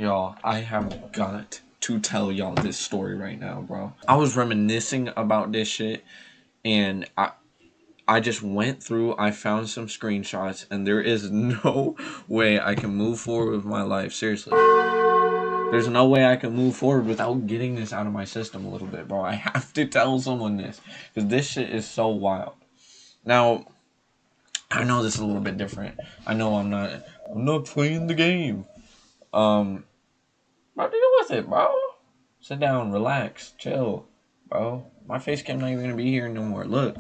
Y'all, I have got to tell y'all this story right now, bro. I was reminiscing about this shit, and I just went through, I found some screenshots, and there is no way I can move forward with my life. Seriously. There's no way I can move forward without getting this out of my system a little bit, bro. I have to tell someone this, because this shit is so wild. Now, I know this is a little bit different. I know I'm not playing the game. But deal with it, bro. Sit down, relax, chill, bro. My face cam not even gonna be here no more. Look,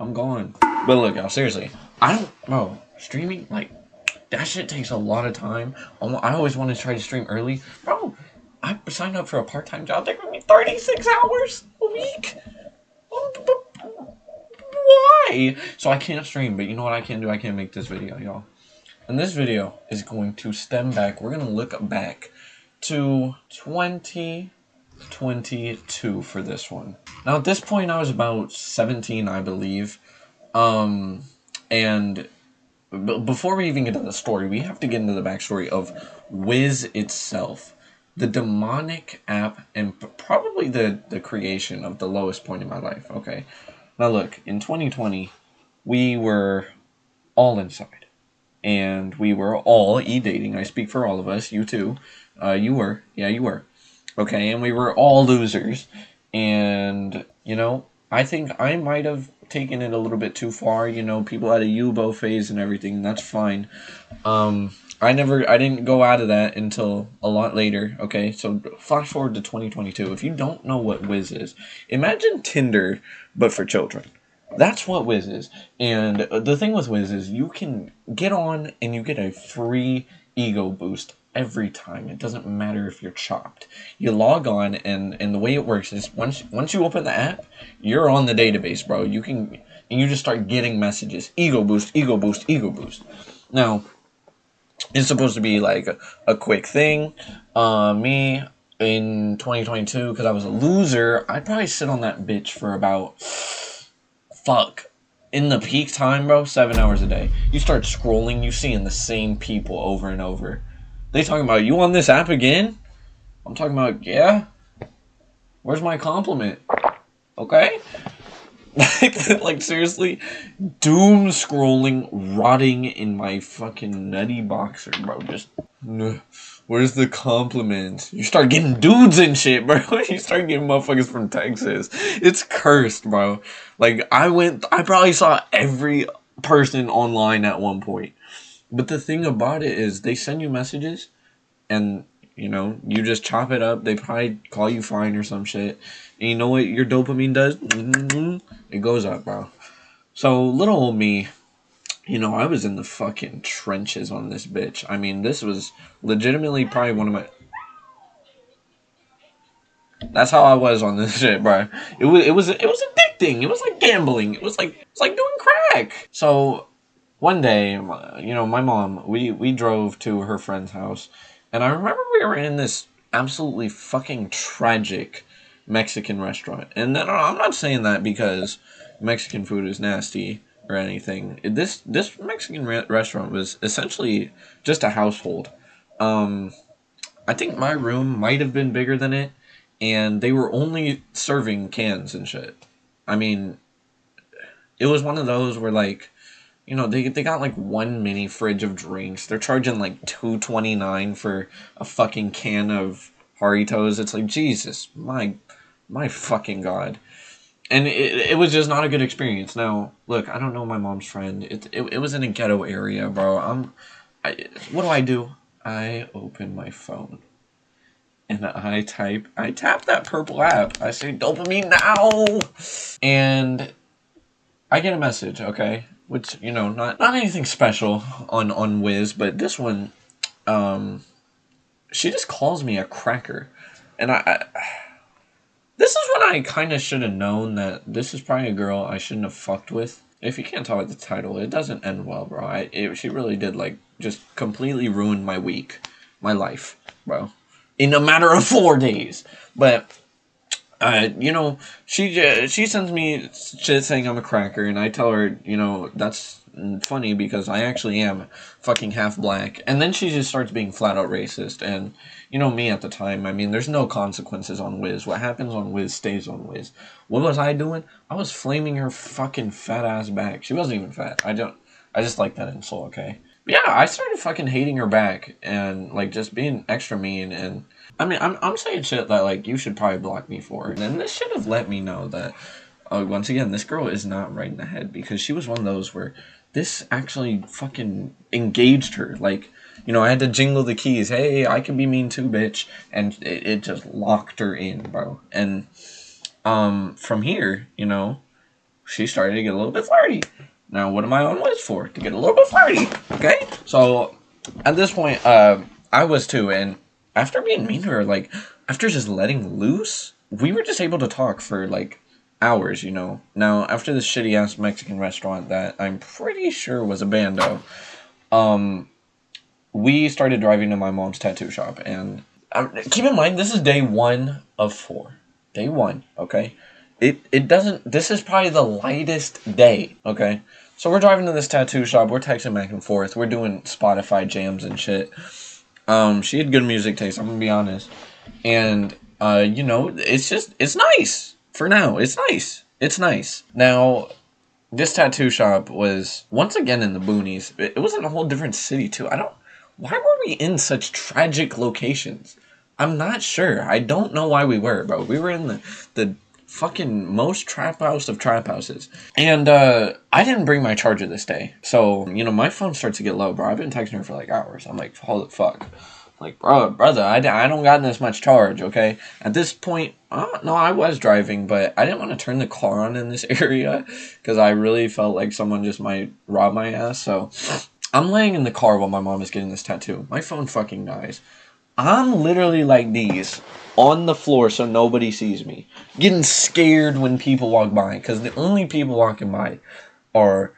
I'm gone. But look, y'all, seriously, bro, streaming, like, that shit takes a lot of time. I always want to try to stream early. Bro, I signed up for a part-time job. They're giving me 36 hours a week. Why? So I can't stream, but you know what I can do? I can make this video, y'all. And this video is going to stem back. We're going to look back to 2022 for this one. Now, at this point, I was about 17, I believe. And before we even get to the story, we have to get into the backstory of Whiz itself. The demonic app and probably the creation of the lowest point in my life, okay? Now, look, in 2020, we were all inside. And we were all e-dating. I speak for all of us. You too. You were. Yeah, you were. Okay, and we were all losers. And, you know, I think I might have taken it a little bit too far. You know, people had a Yubo phase and everything. That's fine. I didn't go out of that until a lot later. Okay, so flash forward to 2022. If you don't know what Whiz is, imagine Tinder, but for children. That's what Whiz is. And the thing with Whiz is you can get on and you get a free ego boost every time. It doesn't matter if you're chopped. You log on and the way it works is once you open the app, you're on the database, bro. You just start getting messages. Ego boost, ego boost, ego boost. Now, it's supposed to be like a quick thing. Me in 2022, because I was a loser, I'd probably sit on that bitch for about... in the peak time, bro, 7 hours a day. You start scrolling, you seeing the same people over and over. They talking about, you on this app again? I'm talking about, yeah. Where's my compliment? Okay? Like, seriously, doom scrolling, rotting in my fucking nutty boxer, bro. Just, where's the compliment? You start getting dudes and shit, bro. You start getting motherfuckers from Texas. It's cursed, bro. Like, I probably saw every person online at one point. But the thing about it is, they send you messages, and, you know, you just chop it up. They probably call you fine or some shit. And you know what your dopamine does? It goes up, bro. So, little old me, you know, I was in the fucking trenches on this bitch. I mean, this was legitimately probably one of my... That's how I was on this shit, bro. It was addicting. It was like gambling. It was like doing crack. So, one day, you know, my mom, we drove to her friend's house, and I remember we were in this absolutely fucking tragic Mexican restaurant. And then, I'm not saying that because Mexican food is nasty or anything. This Mexican restaurant was essentially just a household. I think my room might have been bigger than it, and they were only serving cans and shit. I mean, it was one of those where, like, you know, they got like one mini fridge of drinks. They're charging like $2.29 for a fucking can of Haritos. It's like, Jesus, my fucking God. And it was just not a good experience. Now, look, I don't know my mom's friend. It was in a ghetto area, bro. What do? I open my phone. And I tap that purple app. I say, dopamine now! And I get a message, okay? Which, you know, not anything special on Whiz, but this one, she just calls me a cracker. And this is when I kind of should have known that this is probably a girl I shouldn't have fucked with. If you can't tell by the title, it doesn't end well, bro. She really did, like, just completely ruin my week, my life, bro. In a matter of 4 days. But she sends me shit saying I'm a cracker, and I tell her, that's funny because I actually am fucking half black. And then she just starts being flat out racist. And me at the time, I mean, there's no consequences on Whiz. What happens on Whiz stays on Whiz. What was I doing? I was flaming her fucking fat ass back. She wasn't even fat. I just like that insult, okay? But yeah, I started fucking hating her back and like just being extra mean. And I mean, I'm saying shit that like you should probably block me for. And this should have let me know that once again, this girl is not right in the head, because she was one of those where this actually fucking engaged her. Like, I had to jingle the keys. Hey, I can be mean too, bitch. And it just locked her in, bro. And from here, she started to get a little bit flirty. Now, what am I on Wiz for? To get a little bit flirty, okay? So, at this point, I was too, and after being mean to her, like, after just letting loose, we were just able to talk for, like, hours, Now, after this shitty-ass Mexican restaurant that I'm pretty sure was a bando, we started driving to my mom's tattoo shop, and keep in mind, this is day 1 of 4. Day 1, okay? It doesn't, this is probably the lightest day, okay? So we're driving to this tattoo shop, we're texting back and forth, we're doing Spotify jams and shit. She had good music taste, I'm gonna be honest. And, it's nice. For now, it's nice. It's nice. Now, this tattoo shop was, once again, in the boonies. It was in a whole different city, too. Why were we in such tragic locations? I'm not sure. I don't know why we were, bro. We were in the fucking most trap house of trap houses. And, I didn't bring my charger this day. So, my phone starts to get low, bro. I've been texting her for, like, hours. I'm like, holy fuck. Like, brother, I don't got this much charge, okay? At this point, no, I was driving, but I didn't want to turn the car on in this area because I really felt like someone just might rob my ass. So I'm laying in the car while my mom is getting this tattoo. My phone fucking dies. I'm literally like these on the floor so nobody sees me. Getting scared when people walk by, because the only people walking by are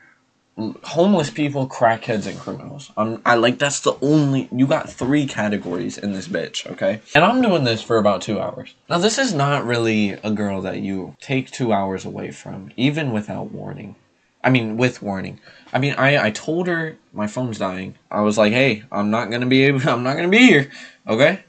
homeless people, crackheads, and criminals. That's the only, you got 3 categories in this bitch, okay? And I'm doing this for about 2 hours. Now, this is not really a girl that you take 2 hours away from, even without warning. I mean, with warning. I mean, I told her my phone's dying. I was like, hey, I'm not gonna be here, okay?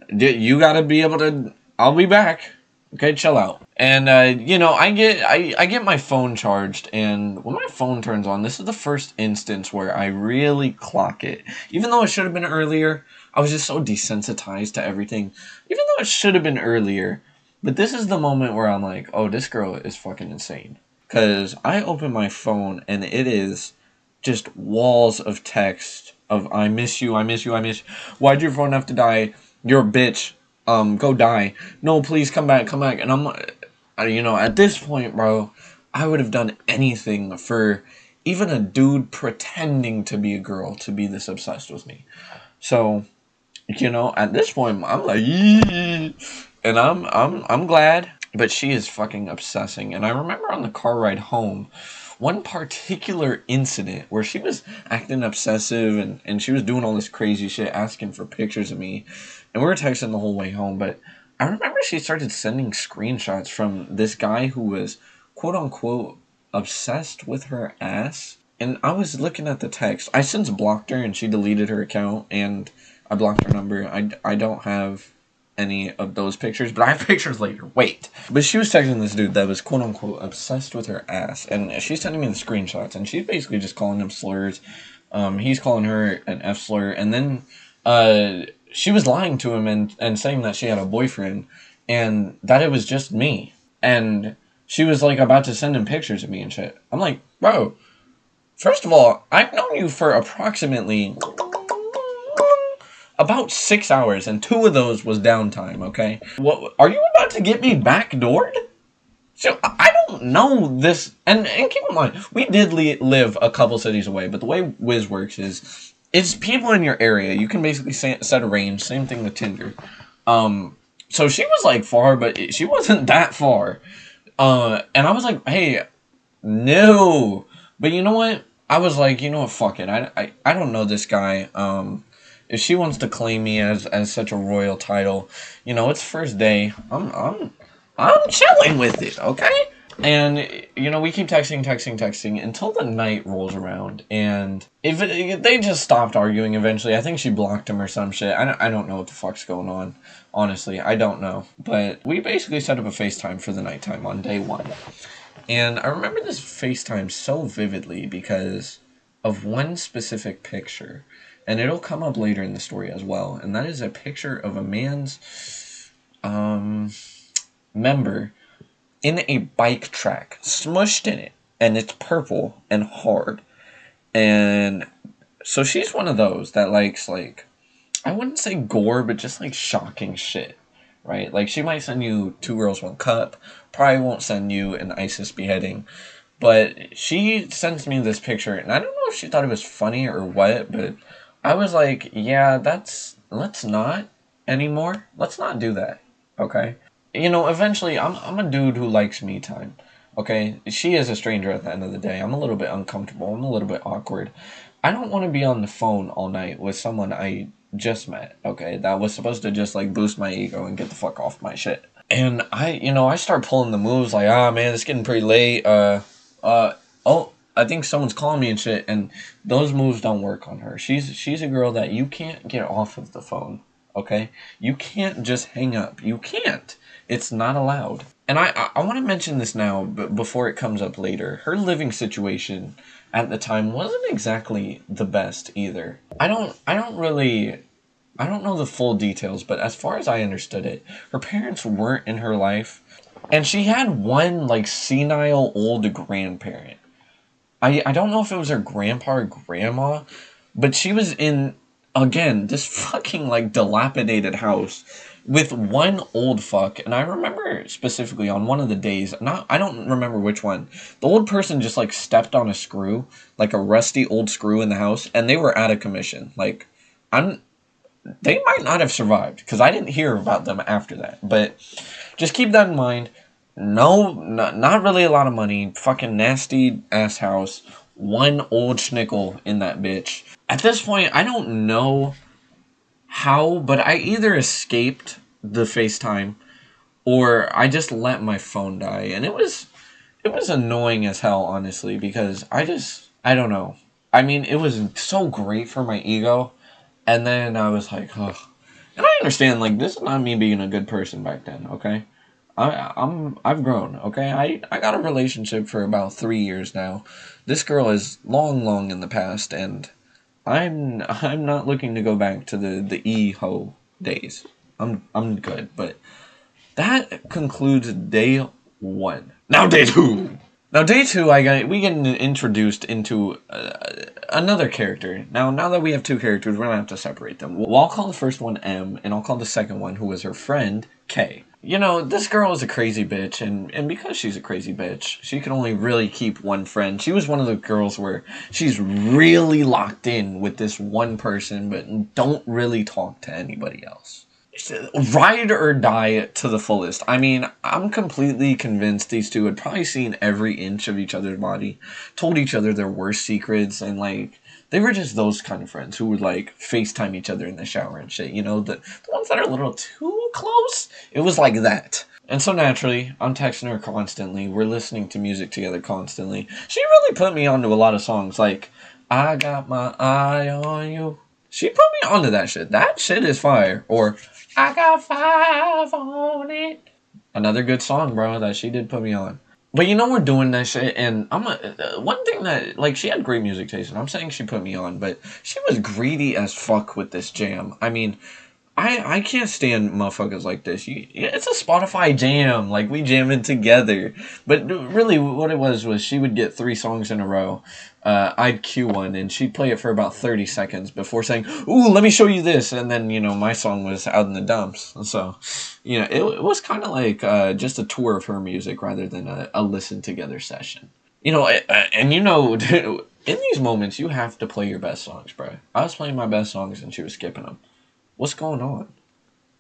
You gotta be able to, I'll be back. Okay, chill out. And, I get my phone charged, and when my phone turns on, this is the first instance where I really clock it. Even though it should have been earlier, I was just so desensitized to everything. Even though it should have been earlier, but this is the moment where I'm like, oh, this girl is fucking insane. Because I open my phone, and it is just walls of text of, I miss you, I miss you, I miss you. Why'd your phone have to die? You're a bitch. Go die. No, please come back. And I'm, at this point, bro, I would have done anything for even a dude pretending to be a girl to be this obsessed with me. So, at this point, I'm like, yee! And I'm glad, but she is fucking obsessing. And I remember on the car ride home, one particular incident where she was acting obsessive and she was doing all this crazy shit, asking for pictures of me. And we were texting the whole way home, but I remember she started sending screenshots from this guy who was, quote unquote, obsessed with her ass. And I was looking at the text. I since blocked her and she deleted her account and I blocked her number. I don't have any of those pictures, but I have pictures later. Wait. But she was texting this dude that was, quote unquote, obsessed with her ass. And she's sending me the screenshots and she's basically just calling him slurs. He's calling her an F slur. And then, she was lying to him and saying that she had a boyfriend and that it was just me. And she was like about to send him pictures of me and shit. I'm like, bro, first of all, I've known you for approximately about 6 hours and 2 of those was downtime, okay? What, are you about to get me backdoored? So, I don't know this, and keep in mind, we did live a couple cities away, but the way Whiz works is, it's people in your area. You can basically set a range. Same thing with Tinder. So she was like far, but she wasn't that far. And I was like, hey, no. But you know what? I was like, you know what? Fuck it. I don't know this guy. If she wants to claim me as such a royal title, it's first day. I'm chilling with it, okay? And, you know, we keep texting until the night rolls around. And if they just stopped arguing eventually. I think she blocked him or some shit. I don't know what the fuck's going on. Honestly, I don't know. But we basically set up a FaceTime for the nighttime on day one. And I remember this FaceTime so vividly because of one specific picture. And it'll come up later in the story as well. And that is a picture of a man's member in a bike track, smushed in it, and it's purple and hard. And so she's one of those that likes, like, I wouldn't say gore, but just like shocking shit, right? Like, she might send you Two Girls One Cup, probably won't send you an ISIS beheading, but she sends me this picture, and I don't know if she thought it was funny or what, but I was like, yeah, let's not anymore. Let's not do that, okay? You know, eventually, I'm a dude who likes me time. Okay, she is a stranger at the end of the day. I'm a little bit uncomfortable. I'm a little bit awkward. I don't want to be on the phone all night with someone I just met. Okay, that was supposed to just like boost my ego and get the fuck off my shit. And I start pulling the moves like, ah, man, it's getting pretty late. Oh, I think someone's calling me and shit. And those moves don't work on her. She's a girl that you can't get off of the phone. Okay, you can't just hang up. You can't. It's not allowed. And I want to mention this now, but before it comes up later. Her living situation at the time wasn't exactly the best either. I don't know the full details, but as far as I understood it, her parents weren't in her life, and she had one like senile old grandparent. I don't know if it was her grandpa or grandma, but she was in, again, this fucking like dilapidated house with one old fuck. And I remember specifically on one of the days, I don't remember which one, the old person just like stepped on a screw, like a rusty old screw in the house, and they were out of commission. Like, they might not have survived because I didn't hear about them after that. But just keep that in mind. No, not really a lot of money. Fucking nasty ass house. One old schnickel in that bitch. At this point, I don't know how, but I either escaped the FaceTime or I just let my phone die. And it was annoying as hell, honestly, because I don't know. I mean, it was so great for my ego. And then I was like, ugh. And I understand, like, this is not me being a good person back then, okay? I've grown, okay? I got a relationship for about 3 years now. This girl is long in the past, and I'm not looking to go back to the e-ho days. I'm good, but that concludes day one. Now day two. Now day two, we get introduced into another character. Now that we have two characters, we're gonna have to separate them. Well, I'll call the first one M, and I'll call the second one, who was her friend, K. You know, this girl is a crazy bitch, and because she's a crazy bitch, she can only really keep one friend. She was one of the girls where she's really locked in with this one person, but don't really talk to anybody else. Ride or die to the fullest. I mean, I'm completely convinced these two had probably seen every inch of each other's body, told each other their worst secrets, and like, they were just those kind of friends who would like FaceTime each other in the shower and shit. You know, the ones that are a little too close. It was like that. And so naturally, I'm texting her constantly. We're listening to music together constantly. She really put me onto a lot of songs like I Got My Eye on You. She put me onto that shit. That shit is fire. Or I got 5 on it. Another good song, bro, that she did put me on. But you know, we're doing that shit, and one thing that, like, she had great music taste, and I'm saying she put me on, but she was greedy as fuck with this jam. I mean, I can't stand motherfuckers like this. It's a Spotify jam. Like, we jamming together. But really, what it was she would get 3 songs in a row. I'd cue one, and she'd play it for about 30 seconds before saying, ooh, let me show you this. And then, you know, my song was out in the dumps. So, you know, it was kind of like just a tour of her music rather than a listen together session. You know, and you know, in these moments, you have to play your best songs, bro. I was playing my best songs, and she was skipping them. What's going on?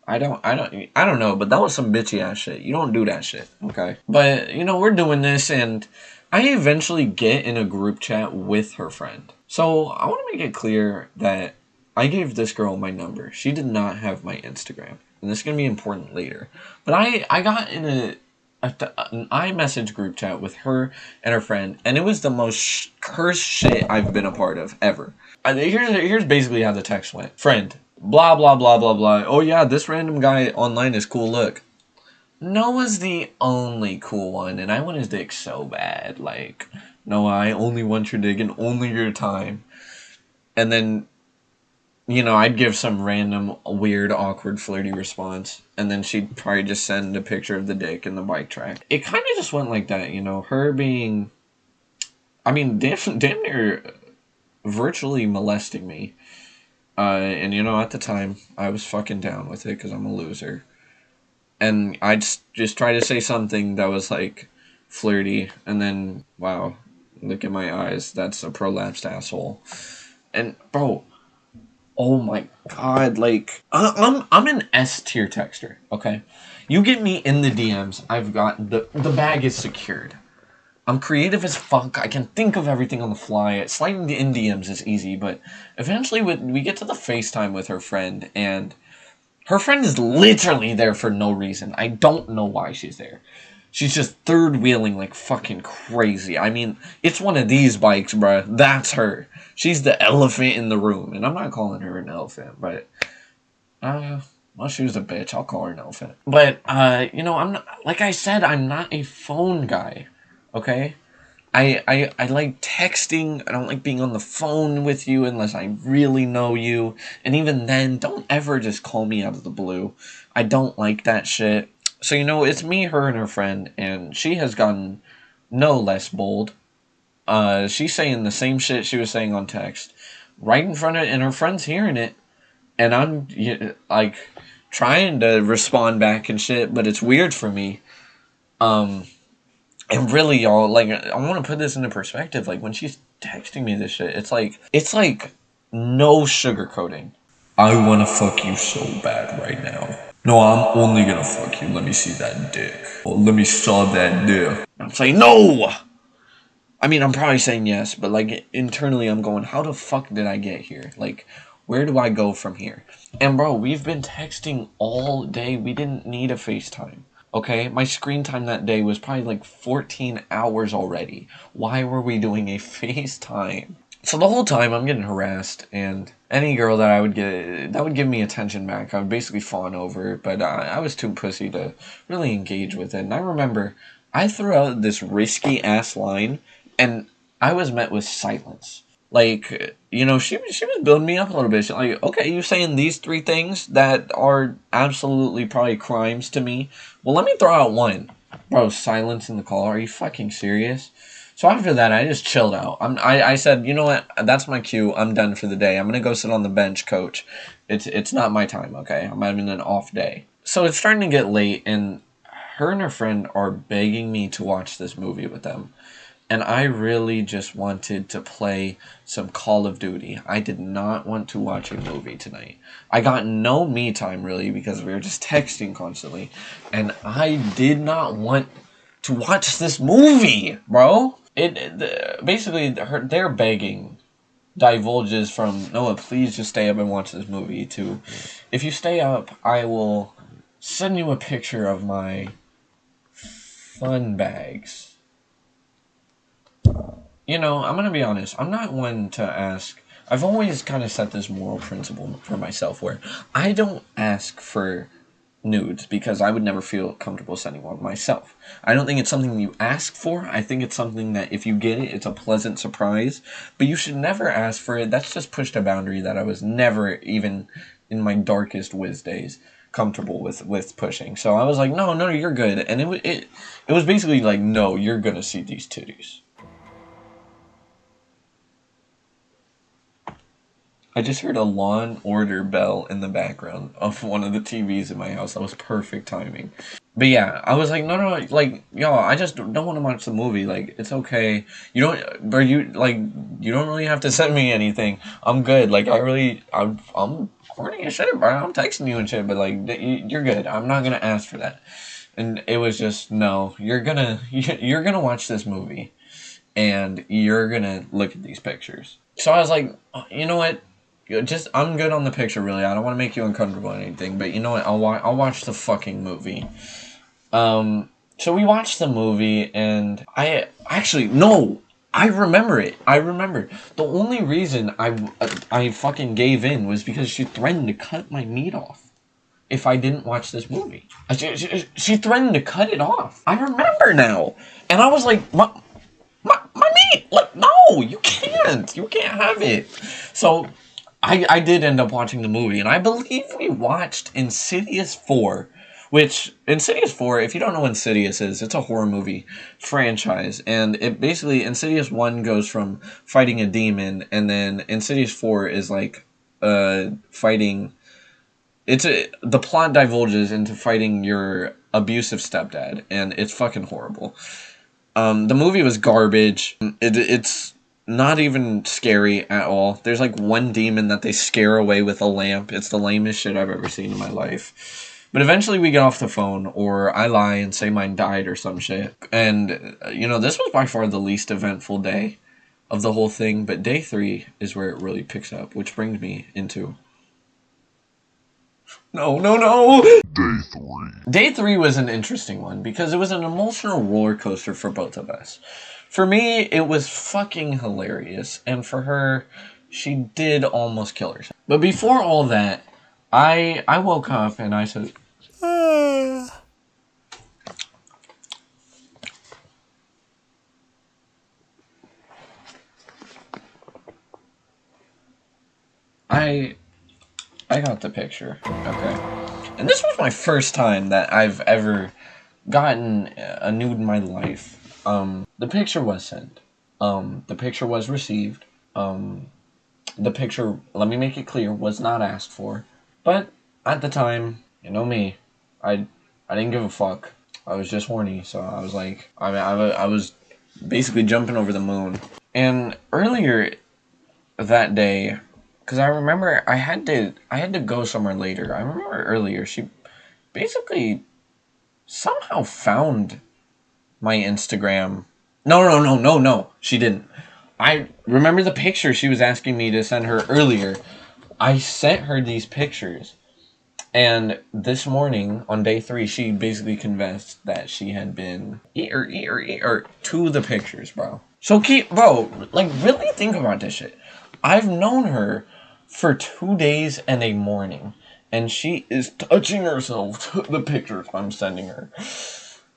I don't know, but that was some bitchy ass shit. You don't do that shit, okay? But, you know, we're doing this, and I eventually get in a group chat with her friend. So, I want to make it clear that I gave this girl my number. She did not have my Instagram. And this is going to be important later. But I got in an iMessage group chat with her and her friend, and it was the most cursed shit I've been a part of ever. Here's basically how the text went. Friend, blah blah blah blah blah. Oh yeah, this random guy online is cool. Look, Noah's the only cool one, and I want his dick so bad. Like, Noah, I only want your dick and only your time. And then, I'd give some random, weird, awkward, flirty response, and then she'd probably just send a picture of the dick and the bike track. It kind of just went like that, her being, damn near virtually molesting me. And, at the time, I was fucking down with it because I'm a loser. And I'd just try to say something that was, like, flirty, and then, wow, look at my eyes, that's a prolapsed asshole. And, bro, oh my god, like, I'm an S tier texter, okay? You get me in the DMs, I've got, the bag is secured. I'm creative as fuck, I can think of everything on the fly. Sliding in DMs is easy, but eventually we get to the FaceTime with her friend, and her friend is literally there for no reason. I don't know why she's there. She's just third wheeling like fucking crazy. I mean, it's one of these bikes, bruh. That's her. She's the elephant in the room. And I'm not calling her an elephant, but well, she was a bitch. I'll call her an elephant. But I'm not, like I said, I'm not a phone guy. Okay? I like texting. I don't like being on the phone with you unless I really know you. And even then, don't ever just call me out of the blue. I don't like that shit. So, it's me, her, and her friend, and she has gotten no less bold. She's saying the same shit she was saying on text. Right in front of it, and her friend's hearing it. And I'm, like, trying to respond back and shit, but it's weird for me. And really, y'all, like, I want to put this into perspective. Like, when she's texting me this shit, it's like no sugarcoating. I want to fuck you so bad right now. No, I'm only gonna fuck you. Let me see that dick. Let me saw that dick. I'm saying no! I'm probably saying yes, but, like, internally I'm going, how the fuck did I get here? Like, where do I go from here? And, bro, we've been texting all day. We didn't need a FaceTime. Okay, my screen time that day was probably like 14 hours already. Why were we doing a FaceTime? So the whole time I'm getting harassed, and any girl that I would get, that would give me attention back, I would basically fawn over, but I was too pussy to really engage with it. And I remember I threw out this risky ass line, and I was met with silence. Like, she was building me up a little bit. She's like, okay, you're saying these 3 things that are absolutely probably crimes to me. Well, let me throw out one. Bro, silence in the call. Are you fucking serious? So after that, I just chilled out. I said, you know what? That's my cue. I'm done for the day. I'm going to go sit on the bench, coach. It's not my time, okay? I'm having an off day. So it's starting to get late, and her friend are begging me to watch this movie with them. And I really just wanted to play some Call of Duty. I did not want to watch a movie tonight. I got no me time, really, because we were just texting constantly. And I did not want to watch this movie, bro. Basically, their begging divulges from, Noah, please just stay up and watch this movie, to, if you stay up, I will send you a picture of my fun bags. I'm going to be honest. I'm not one to ask. I've always kind of set this moral principle for myself where I don't ask for nudes because I would never feel comfortable sending one myself. I don't think it's something you ask for. I think it's something that if you get it, it's a pleasant surprise. But you should never ask for it. That's just pushed a boundary that I was never, even in my darkest Whiz days, comfortable with pushing. So I was like, no, you're good. And it was basically like, no, you're going to see these titties. I just heard a Law and Order bell in the background of one of the TVs in my house. That was perfect timing. But yeah, I was like, no, like, y'all, I just don't want to watch the movie. Like, it's okay. You don't really have to send me anything. I'm good. Like, I'm horny as shit, bro. I'm texting you and shit, but, like, you're good. I'm not gonna ask for that. And it was just, no, you're gonna watch this movie, and you're gonna look at these pictures. So I was like, you know what? I'm good on the picture, really. I don't want to make you uncomfortable or anything, but you know what? I'll watch the fucking movie. So we watched the movie, and I actually no, I remember it. I remember the only reason I fucking gave in was because she threatened to cut my meat off if I didn't watch this movie. She threatened to cut it off. I remember now, and I was like, my meat, like, no, you can't have it. So I did end up watching the movie, and I believe we watched Insidious 4, which, Insidious 4, if you don't know what Insidious is, it's a horror movie franchise, and it basically, Insidious 1 goes from fighting a demon, and then Insidious 4 is like, fighting, the plot divulges into fighting your abusive stepdad, and it's fucking horrible. The movie was garbage. It's not even scary at all. There's like one demon that they scare away with a lamp. It's the lamest shit I've ever seen in my life. But eventually we get off the phone, or I lie and say mine died or some shit. And, this was by far the least eventful day of the whole thing. But day 3 is where it really picks up, which brings me into... No. Day 3. Day 3 was an interesting one because it was an emotional roller coaster for both of us. For me, it was fucking hilarious. And for her, she did almost kill herself. But before all that, I woke up and I said... I got the picture, okay? And this was my first time that I've ever gotten a nude in my life. The picture was sent. The picture was received. The picture, let me make it clear, was not asked for. But at the time, you know me, I didn't give a fuck. I was just horny, so I was like, I was basically jumping over the moon. And earlier that day, because I remember I had to go somewhere later. I remember earlier she basically somehow found my Instagram. No, she didn't. I remember the picture she was asking me to send her earlier. I sent her these pictures. And this morning, on day 3, she basically confessed that she had been to the pictures, bro. So really think about this shit. I've known her for 2 days and a morning, and she is touching herself to the pictures I'm sending her.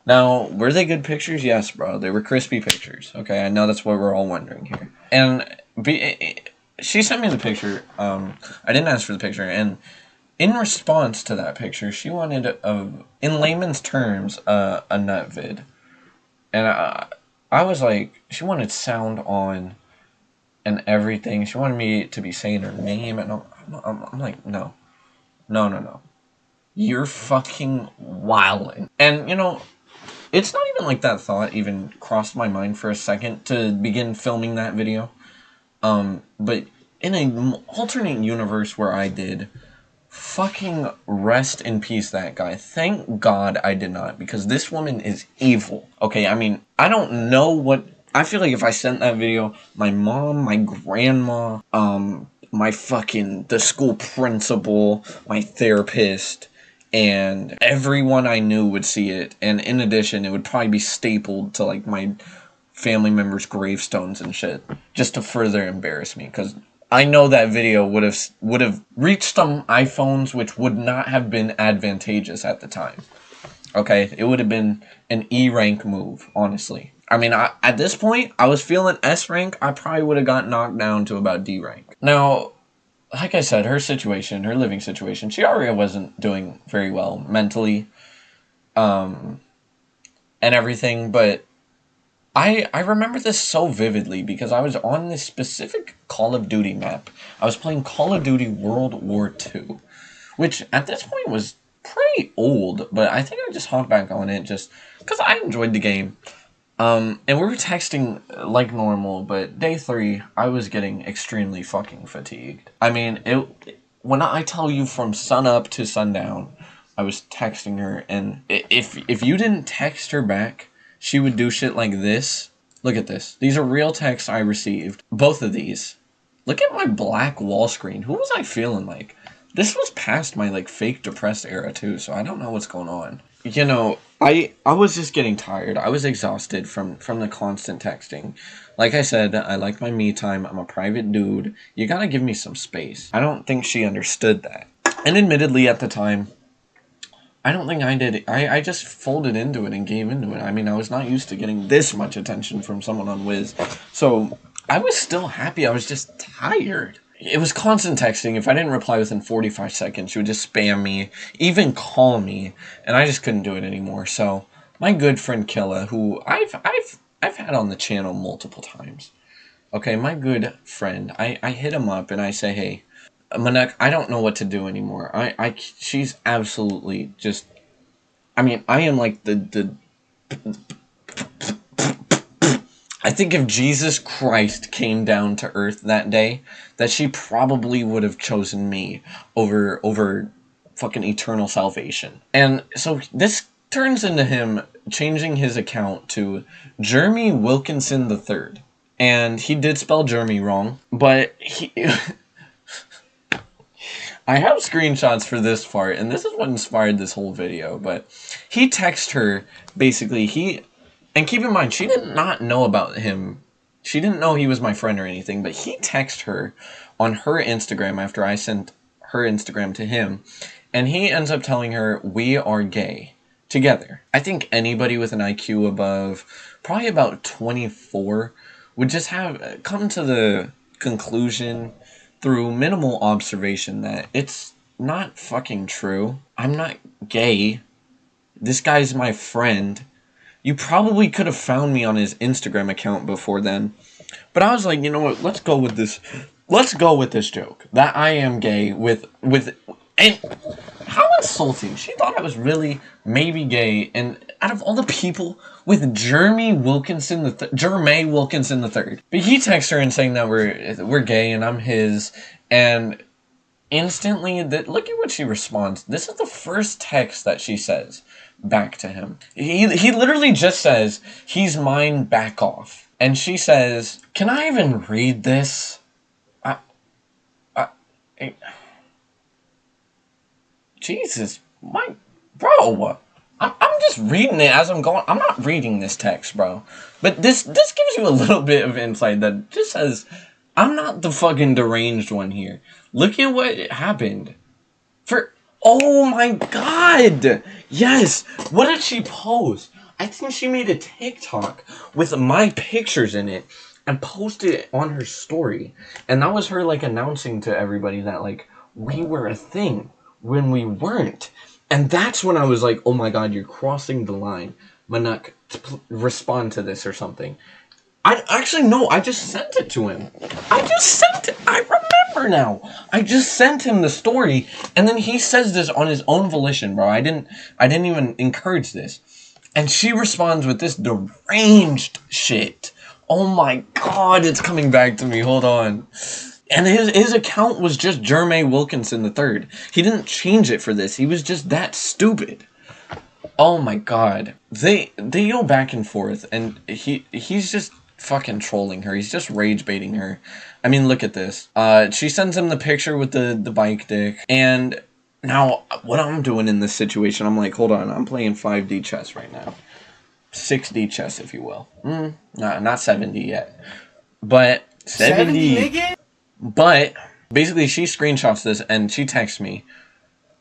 Now, were they good pictures? Yes, bro. They were crispy pictures. Okay, I know that's what we're all wondering here. And she sent me the picture. I didn't ask for the picture, and in response to that picture, she wanted, in layman's terms, a nut vid. And I was like, she wanted sound on and everything. She wanted me to be saying her name, and I'm like, no. You're fucking wildin'. And, it's not even like that thought even crossed my mind for a second to begin filming that video. But in an alternate universe where I did, fucking rest in peace that guy. Thank God I did not, because this woman is evil. Okay, I mean, I don't know what... I feel like if I sent that video, my mom, my grandma, the school principal, my therapist, and everyone I knew would see it. And in addition, it would probably be stapled to, like, my family members' gravestones and shit, just to further embarrass me, because I know that video would have reached some iPhones, which would not have been advantageous at the time. Okay, it would have been an E rank move, honestly. I mean, at this point, I was feeling S rank. I probably would have got knocked down to about D rank. Now, like I said, her living situation, she already wasn't doing very well mentally, and everything, but I remember this so vividly because I was on this specific Call of Duty map. I was playing Call of Duty World War II, which at this point was pretty old, but I think I just hopped back on it just because I enjoyed the game. And we were texting like normal, but day 3, I was getting extremely fucking fatigued. I mean, when I tell you from sun up to sundown, I was texting her, and if you didn't text her back, she would do shit like this. Look at this. These are real texts I received. Both of these. Look at my black wall screen. Who was I feeling like? this was past my, like, fake depressed era, too, so I don't know what's going on. You know, I was just getting tired. I was exhausted from the constant texting. Like I said, I like my me time. I'm a private dude. You gotta give me some space. I don't think she understood that. And admittedly, at the time, I don't think I did. I just folded into it and gave into it. I mean, I was not used to getting this much attention from someone on Whiz. So, I was still happy. I was just tired. It was constant texting. If I didn't reply within 45 seconds, she would just spam me, even call me, and I just couldn't do it anymore. So, my good friend Killa, who I've had on the channel multiple times. Okay, my good friend, I hit him up and I say, hey, Manek, I don't know what to do anymore. She's absolutely just, I mean, I am like I think if Jesus Christ came down to earth that day, that she probably would have chosen me over fucking eternal salvation. And so this turns into him changing his account to Jeremy Wilkinson III. And he did spell Jeremy wrong, but he... I have screenshots for this part, and this is what inspired this whole video, but he texted her, basically, and keep in mind, she did not know about him. She didn't know he was my friend or anything, but he texted her on her Instagram after I sent her Instagram to him, and he ends up telling her, we are gay, together. I think anybody with an IQ above, probably about 24, would just have come to the conclusion through minimal observation that it's not fucking true. I'm not gay. This guy's my friend. You probably could have found me on his Instagram account before then. But I was like, you know what, let's go with this. Let's go with this joke. That I am gay and how insulting. She thought I was really maybe gay, and out of all the people with Jeremy Wilkinson the third. But he texts her and saying that we're gay and I'm his, and instantly look at what she responds. This is the first text that she says back to him. He literally just says, he's mine, back off. And she says, can I even read this? Jesus, bro, I'm just reading it as I'm going. I'm not reading this text, bro. But this gives you a little bit of insight that just says, I'm not the fucking deranged one here. Look at what happened. Oh my god! Yes! What did she post? I think she made a TikTok with my pictures in it and posted it on her story. And that was her, like, announcing to everybody that, like, we were a thing when we weren't. And that's when I was like, oh my god, you're crossing the line. Manak, respond to this or something. I just sent it to him. I remember now. I just sent him the story, and then he says this on his own volition, bro. I didn't even encourage this. And she responds with this deranged shit. Oh my god, it's coming back to me. Hold on. And his account was just Jeremy Wilkinson III. He didn't change it for this. He was just that stupid. Oh my god. They go back and forth, and he's just fucking trolling her. He's just rage baiting her. I mean, look at this. She sends him the picture with the bike dick, and now what I'm doing in this situation, I'm like, hold on, I'm playing 5D chess right now. 6D chess, if you will. Not 7D yet. But 70. But basically, she screenshots this and she texts me,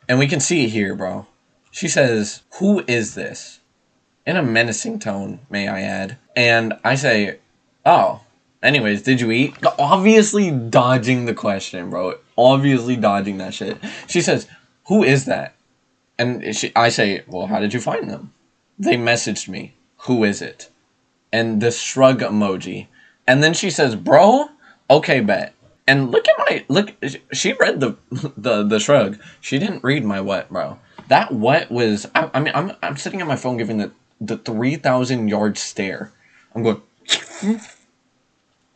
and we can see it here, bro. She says, "Who is this?" In a menacing tone, may I add. And I say, "Oh, anyways, did you eat?" Obviously dodging the question, bro. Obviously dodging that shit. She says, "Who is that?" And I say, "Well, how did you find them?" They messaged me. Who is it? And the shrug emoji. And then she says, "Bro, okay, bet." And look, she read the shrug. She didn't read my what, bro. That what was, I'm sitting at my phone giving the 3,000 yard stare. I'm going,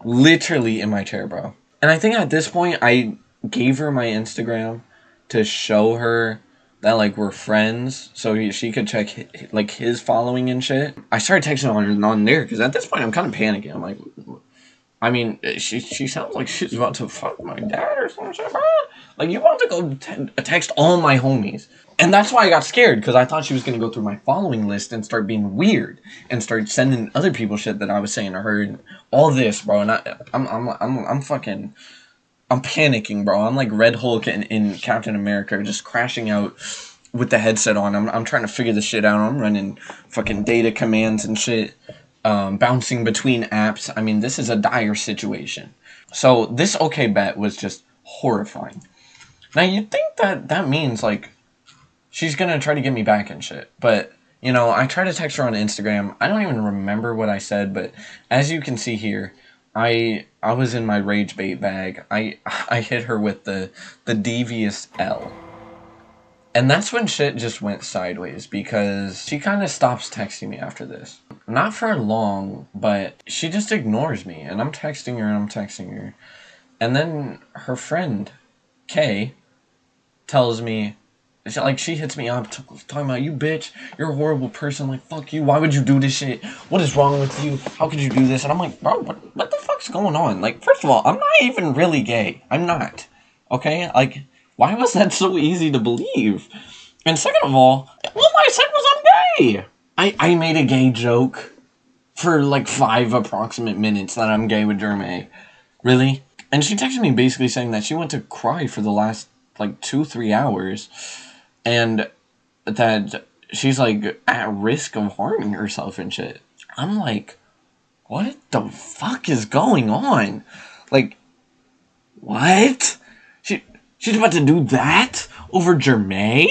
literally in my chair, bro. And I think at this point, I gave her my Instagram to show her that, like, we're friends, so she could check, like, his following and shit. I started texting on there, because at this point, I'm kind of panicking. I'm like, I mean, she sounds like she's about to fuck my dad or some shit, bro. Like, you want to go text all my homies. And that's why I got scared, because I thought she was going to go through my following list and start being weird and start sending other people shit that I was saying to her and all this, bro. And I'm fucking, I'm panicking, bro. I'm like Red Hulk in Captain America, just crashing out with the headset on. I'm trying to figure this shit out. I'm running fucking data commands and shit, bouncing between apps. I mean, this is a dire situation. So this okay bet was just horrifying. Now, you'd think that means, like, she's gonna try to get me back and shit. But, you know, I tried to text her on Instagram. I don't even remember what I said, but as you can see here, I was in my rage bait bag. I hit her with the devious L. And that's when shit just went sideways, because she kind of stops texting me after this. Not for long, but she just ignores me. And I'm texting her and I'm texting her. And then her friend, Kay, tells me, she hits me up, talking about, you bitch, you're a horrible person, like, fuck you, why would you do this shit, what is wrong with you, how could you do this, and I'm like, bro, what the fuck's going on, like, first of all, I'm not even really gay, I'm not, okay, like, why was that so easy to believe, and second of all I said was I'm gay, I made a gay joke for, like, 5 approximate minutes that I'm gay with Jermaine, really, and she texted me basically saying that she went to cry for the last, like, 2-3 hours, and that she's, like, at risk of harming herself and shit. I'm like, what the fuck is going on? Like, what? She's about to do that over Jermaine?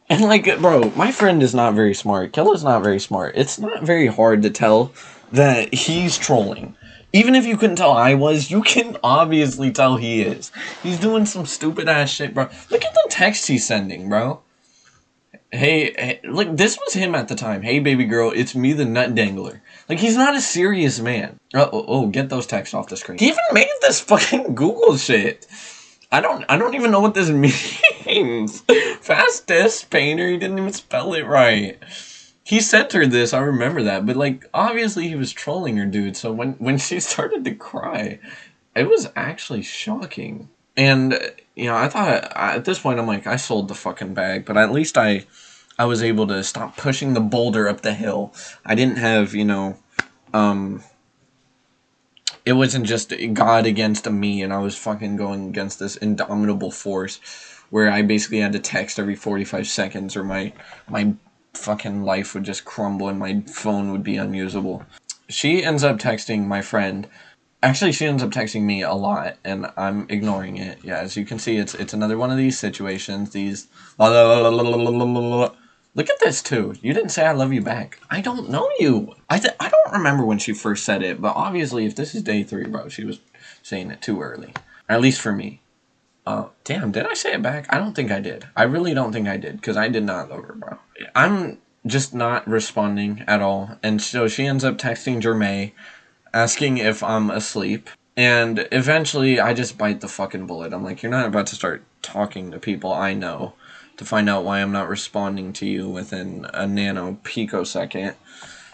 And, like, bro, my friend is not very smart. Kella's not very smart. It's not very hard to tell that he's trolling. Even if you couldn't tell I was, you can obviously tell he is. He's doing some stupid ass shit, bro. Look at the text he's sending, bro. Hey, like, this was him at the time. Hey, baby girl, it's me, the nut dangler. Like, he's not a serious man. Oh, get those texts off the screen. He even made this fucking Google shit. I don't even know what this means. Fastest painter, he didn't even spell it right. He sent her this, I remember that, but, like, obviously he was trolling her, dude, so when she started to cry, it was actually shocking. And, you know, I thought, at this point, I'm like, I sold the fucking bag, but at least I was able to stop pushing the boulder up the hill. I didn't have, you know, it wasn't just God against me, and I was fucking going against this indomitable force, where I basically had to text every 45 seconds, or my fucking life would just crumble and my phone would be unusable. She ends up texting my friend. Actually, she ends up texting me a lot, and I'm ignoring it. Yeah, as you can see, it's another one of these situations. These look at this too. You didn't say I love you back. I don't know you. I don't remember when she first said it, but obviously, if this is day 3, bro, she was saying it too early. At least for me. Damn, did I say it back? I don't think I did. I really don't think I did, because I did not love her, bro. I'm just not responding at all, and so she ends up texting Jermaine, asking if I'm asleep, and eventually I just bite the fucking bullet. I'm like, you're not about to start talking to people I know to find out why I'm not responding to you within a nano picosecond.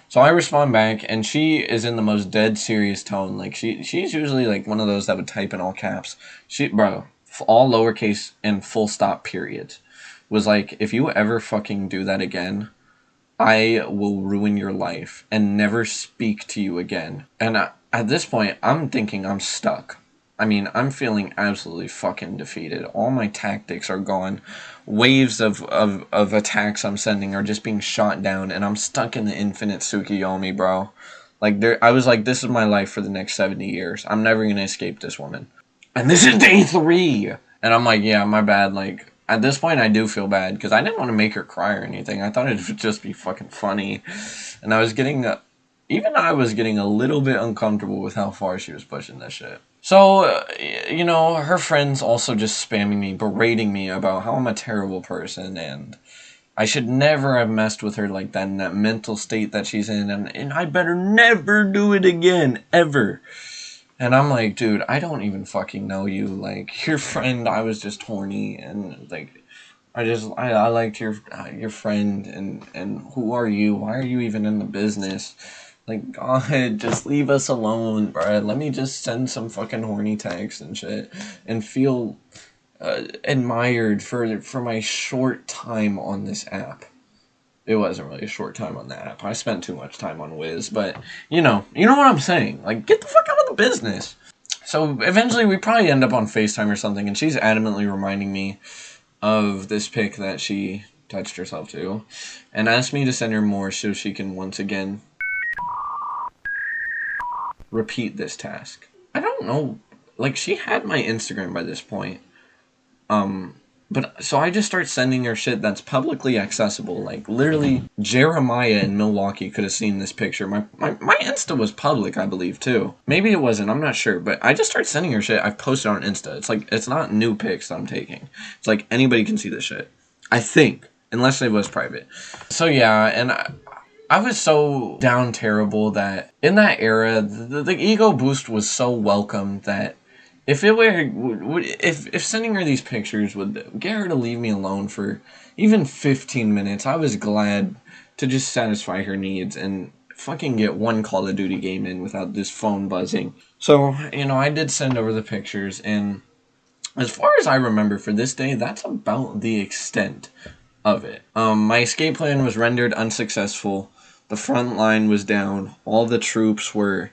So I respond back, and she is in the most dead serious tone. Like, she's usually, like, one of those that would type in all caps. Bro, all lowercase and full stop periods. Was like, if you ever fucking do that again, I will ruin your life and never speak to you again. And at this point, I'm thinking I'm stuck. I mean, I'm feeling absolutely fucking defeated. All my tactics are gone. Waves of attacks I'm sending are just being shot down, and I'm stuck in the infinite Tsukiyomi, bro. Like, I was like, this is my life for the next 70 years. I'm never gonna escape this woman. And this is day 3! And I'm like, yeah, my bad, like, at this point, I do feel bad, because I didn't want to make her cry or anything. I thought it would just be fucking funny. And I was getting a little bit uncomfortable with how far she was pushing this shit. So, you know, her friends also just spamming me, berating me about how I'm a terrible person, and I should never have messed with her like that in that mental state that she's in, and I better never do it again, ever. And I'm like, dude, I don't even fucking know you. Like, your friend, I was just horny, and, like, I liked your friend, and who are you? Why are you even in the business? Like, God, just leave us alone, bro. Let me just send some fucking horny texts and shit, and feel admired for my short time on this app. It wasn't really a short time on the app. I spent too much time on Whiz, but you know what I'm saying. Like, get the fuck out of the business. So eventually we probably end up on FaceTime or something, and she's adamantly reminding me of this pic that she touched herself to, and asked me to send her more so she can once again repeat this task. I don't know, like, she had my Instagram by this point. But so I just start sending her shit that's publicly accessible. Like, literally, Jeremiah in Milwaukee could have seen this picture. My Insta was public, I believe, too. Maybe it wasn't, I'm not sure. But I just start sending her shit. I've posted on Insta. It's like, it's not new pics that I'm taking. It's like, anybody can see this shit. I think. Unless it was private. So yeah, and I was so down terrible that in that era, the ego boost was so welcome that if it were, if sending her these pictures would get her to leave me alone for even 15 minutes, I was glad to just satisfy her needs and fucking get one Call of Duty game in without this phone buzzing. So, you know, I did send over the pictures, and as far as I remember for this day, that's about the extent of it. My escape plan was rendered unsuccessful. The front line was down. All the troops were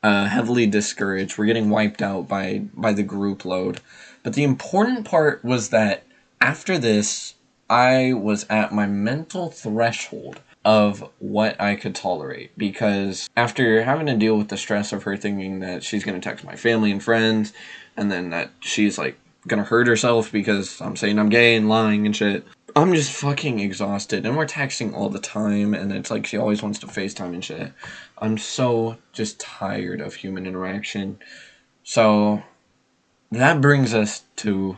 heavily discouraged. We're getting wiped out by the group load. But the important part was that after this, I was at my mental threshold of what I could tolerate. Because after having to deal with the stress of her thinking that she's going to text my family and friends, and then that she's like going to hurt herself because I'm saying I'm gay and lying and shit, I'm just fucking exhausted, and we're texting all the time, and it's like she always wants to FaceTime and shit. I'm so just tired of human interaction. So, that brings us to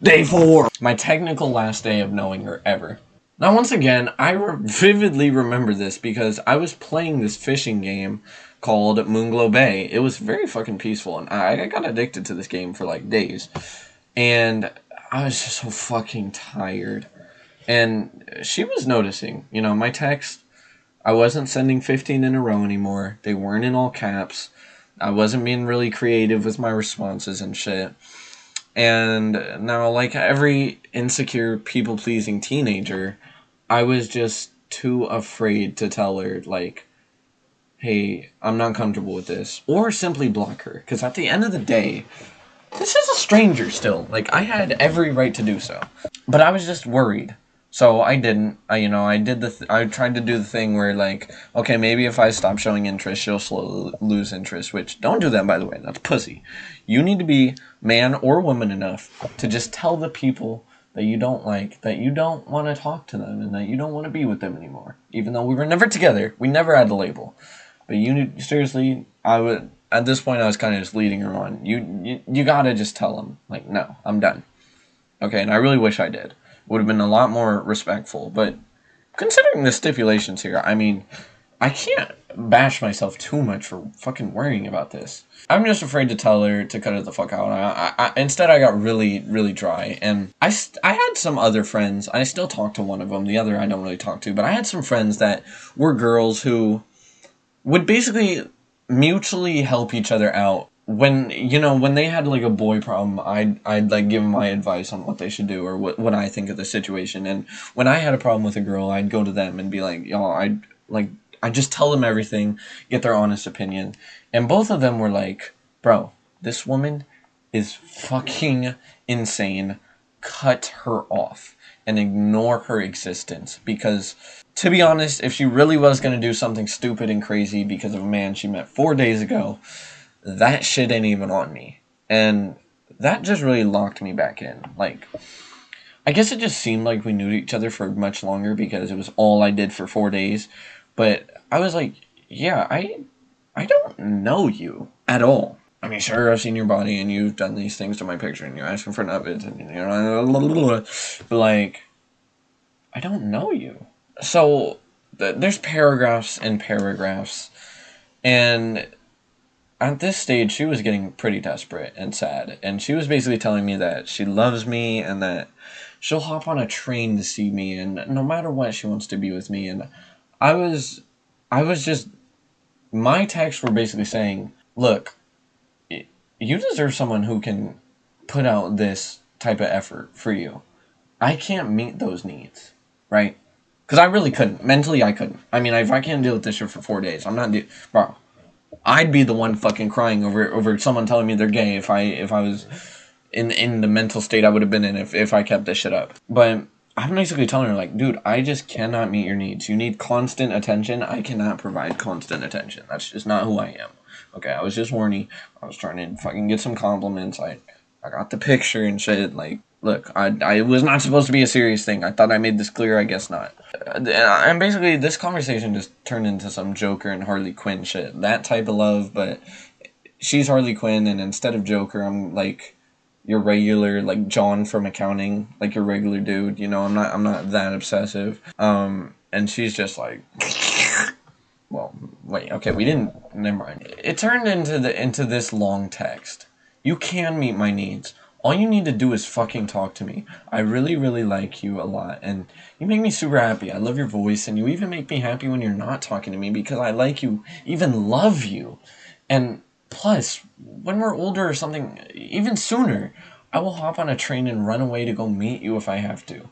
day 4. My technical last day of knowing her ever. Now, once again, I vividly remember this because I was playing this fishing game called Moonglow Bay. It was very fucking peaceful, and I got addicted to this game for like days. And I was just so fucking tired. And she was noticing, you know, my text, I wasn't sending 15 in a row anymore. They weren't in all caps. I wasn't being really creative with my responses and shit. And now, like every insecure, people-pleasing teenager, I was just too afraid to tell her, like, hey, I'm not comfortable with this. Or simply block her. Because at the end of the day, this is a stranger still. Like, I had every right to do so. But I was just worried. So I didn't. I tried to do the thing where, like, okay, maybe if I stop showing interest, she'll slowly lose interest. Which, don't do that, by the way. That's pussy. You need to be man or woman enough to just tell the people that you don't like, that you don't want to talk to them, and that you don't want to be with them anymore. Even though we were never together. We never had the label. But seriously, at this point, I was kind of just leading her on. You gotta just tell them, like, no, I'm done. Okay, and I really wish I did. Would have been a lot more respectful, but considering the stipulations here, I mean, I can't bash myself too much for fucking worrying about this. I'm just afraid to tell her to cut it the fuck out. Instead, I got really, really dry, and I had some other friends. I still talk to one of them. The other I don't really talk to, but I had some friends that were girls who would basically mutually help each other out. When they had like a boy problem, I'd like give them my advice on what they should do or what I think of the situation. And when I had a problem with a girl, I'd go to them and be like, I just tell them everything, get their honest opinion. And both of them were like, bro, this woman is fucking insane. Cut her off and ignore her existence. Because, to be honest, if she really was going to do something stupid and crazy because of a man she met 4 days ago, that shit ain't even on me. And that just really locked me back in. Like, I guess it just seemed like we knew each other for much longer because it was all I did for 4 days. But I was like, yeah, I don't know you at all. I mean, sure, I've seen your body and you've done these things to my picture and you're asking for nubbins and but like, I don't know you. So there's paragraphs and paragraphs, and at this stage, she was getting pretty desperate and sad, and she was basically telling me that she loves me and that she'll hop on a train to see me, and no matter what, she wants to be with me. And I was just, my texts were basically saying, look, you deserve someone who can put out this type of effort for you. I can't meet those needs, right? Because I really couldn't. Mentally, I couldn't. I mean, if I can't deal with this shit for 4 days, I'm not bro. I'd be the one fucking crying over someone telling me they're gay if I was in the mental state I would have been in if I kept this shit up. But I'm basically telling her, like, dude, I just cannot meet your needs. You need constant attention. I cannot provide constant attention. That's just not who I am. Okay, I was just horny. I was trying to fucking get some compliments. I got the picture and shit. Like, look, I was not supposed to be a serious thing. I thought I made this clear. I guess not. And basically, this conversation just turned into some Joker and Harley Quinn shit. That type of love, but she's Harley Quinn, and instead of Joker, I'm like your regular, like John from accounting, like your regular dude. You know, I'm not that obsessive. And she's just like, well, wait, okay, we didn't. Never mind. It turned into this long text. You can meet my needs. All you need to do is fucking talk to me. I really, really like you a lot, and you make me super happy. I love your voice, and you even make me happy when you're not talking to me because I like you, even love you. And plus, when we're older or something, even sooner, I will hop on a train and run away to go meet you if I have to.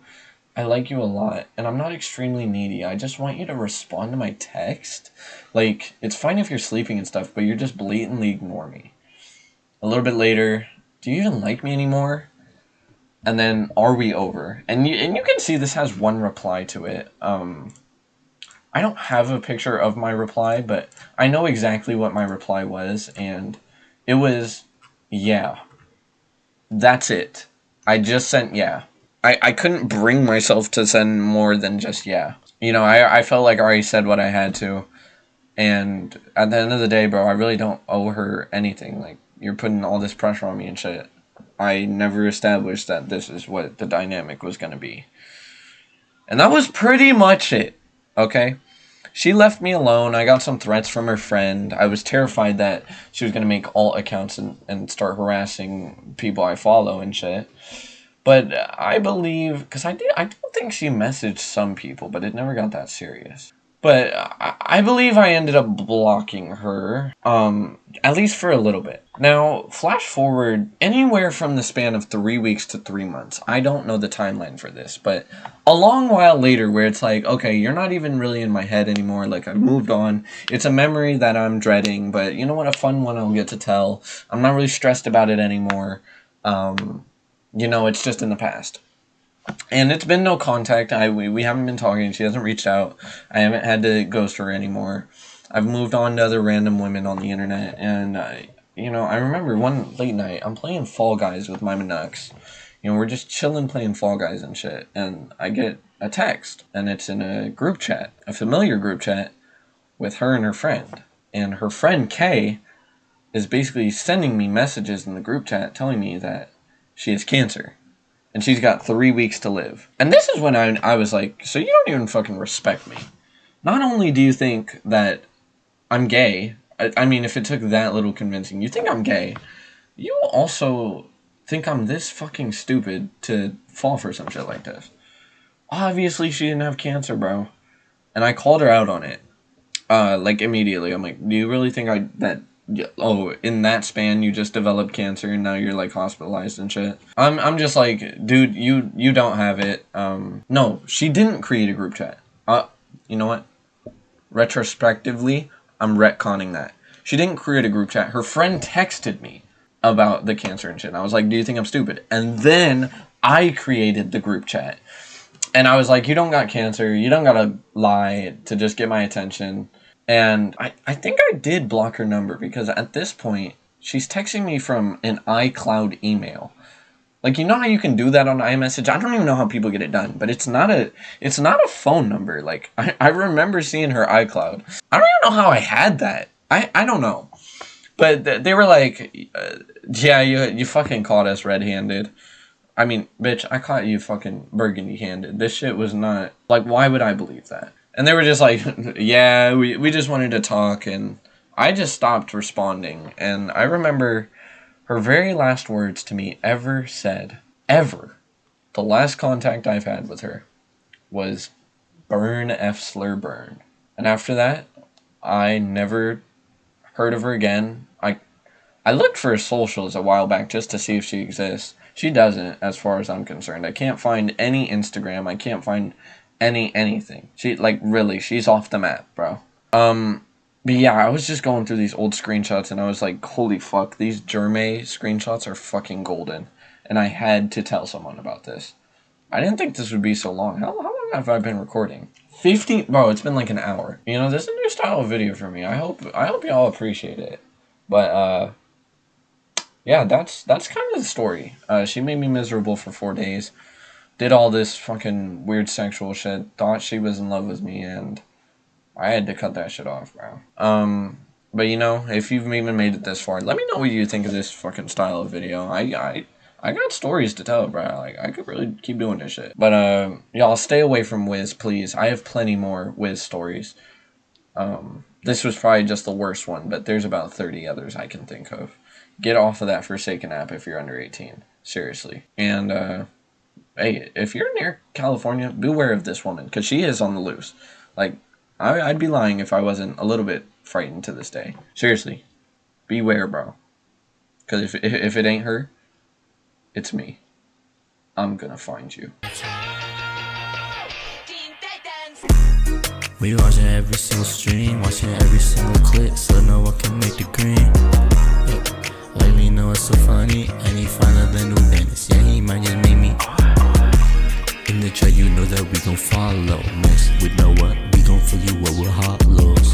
I like you a lot, and I'm not extremely needy. I just want you to respond to my text. Like, it's fine if you're sleeping and stuff, but you're just blatantly ignore me. A little bit later, do you even like me anymore? And then, are we over? And you can see this has one reply to it. I don't have a picture of my reply, but I know exactly what my reply was, and it was, yeah. That's it. I just sent yeah. I couldn't bring myself to send more than just yeah. You know, I felt like I already said what I had to, and at the end of the day, bro, I really don't owe her anything. Like, you're putting all this pressure on me and shit. I never established that this is what the dynamic was going to be. And that was pretty much it, okay? She left me alone. I got some threats from her friend. I was terrified that she was going to make alt accounts and start harassing people I follow and shit. But I believe, because I don't think she messaged some people, but it never got that serious. But I believe I ended up blocking her, at least for a little bit. Now, flash forward anywhere from the span of 3 weeks to 3 months. I don't know the timeline for this, but a long while later where it's like, okay, you're not even really in my head anymore. Like, I've moved on. It's a memory that I'm dreading, but you know what? A fun one I'll get to tell. I'm not really stressed about it anymore. You know, it's just in the past. And it's been no contact. We haven't been talking. She hasn't reached out. I haven't had to ghost her anymore. I've moved on to other random women on the internet. And, you know, I remember one late night, I'm playing Fall Guys with my Manux. You know, we're just chilling playing Fall Guys and shit. And I get a text. And it's in a group chat. A familiar group chat with her and her friend. And her friend, Kay, is basically sending me messages in the group chat telling me that she has cancer. And she's got 3 weeks to live. And this is when I was like, so you don't even fucking respect me. Not only do you think that I'm gay, I mean, if it took that little convincing, you think I'm gay, you also think I'm this fucking stupid to fall for some shit like this. Obviously, she didn't have cancer, bro. And I called her out on it. Like, immediately. I'm like, do you really think in that span you just developed cancer and now you're like hospitalized and shit? I'm just like, dude, you don't have it. No, she didn't create a group chat. You know what? Retrospectively, I'm retconning that. She didn't create a group chat. Her friend texted me about the cancer and shit. And I was like, do you think I'm stupid? And then I created the group chat. And I was like, you don't got cancer. You don't gotta lie to just get my attention. And I think I did block her number because at this point, she's texting me from an iCloud email. Like, you know how you can do that on iMessage? I don't even know how people get it done, but it's not a phone number. Like, I remember seeing her iCloud. I don't even know how I had that. I don't know. But they were like, yeah, you fucking caught us red-handed. I mean, bitch, I caught you fucking burgundy-handed. This shit was not... Like, why would I believe that? And they were just like, yeah, we just wanted to talk, and I just stopped responding. And I remember her very last words to me ever said, ever, the last contact I've had with her, was, burn F slur burn. And after that, I never heard of her again. I looked for her socials a while back just to see if she exists. She doesn't, as far as I'm concerned. I can't find any Instagram. I can't find anything. She, like, really, she's off the map, bro. But yeah, I was just going through these old screenshots, and I was like, holy fuck, these Germay screenshots are fucking golden. And I had to tell someone about this. I didn't think this would be so long. How long have I been recording? 15, bro, it's been like an hour. You know, this is a new style of video for me. I hope y'all appreciate it. But, yeah, that's kind of the story. She made me miserable for 4 days. Did all this fucking weird sexual shit. Thought she was in love with me, and I had to cut that shit off, bro. But you know, if you've even made it this far, let me know what you think of this fucking style of video. I got stories to tell, bro. Like, I could really keep doing this shit. But, y'all stay away from Whiz, please. I have plenty more Whiz stories. This was probably just the worst one, but there's about 30 others I can think of. Get off of that Forsaken app if you're under 18. Seriously. And, hey, if you're near California, beware of this woman, because she is on the loose. Like, I'd be lying if I wasn't a little bit frightened to this day. Seriously. Beware, bro. Because if it ain't her, it's me. I'm gonna find you. We watching every single stream, watching every single clip, so no one can make the green. Yeah. Let me know it's so funny, and he find out the new dance. Yeah, he might just make me. In the track, you know that we gon' follow. Next, we know what we gon' for you what we're hot lows.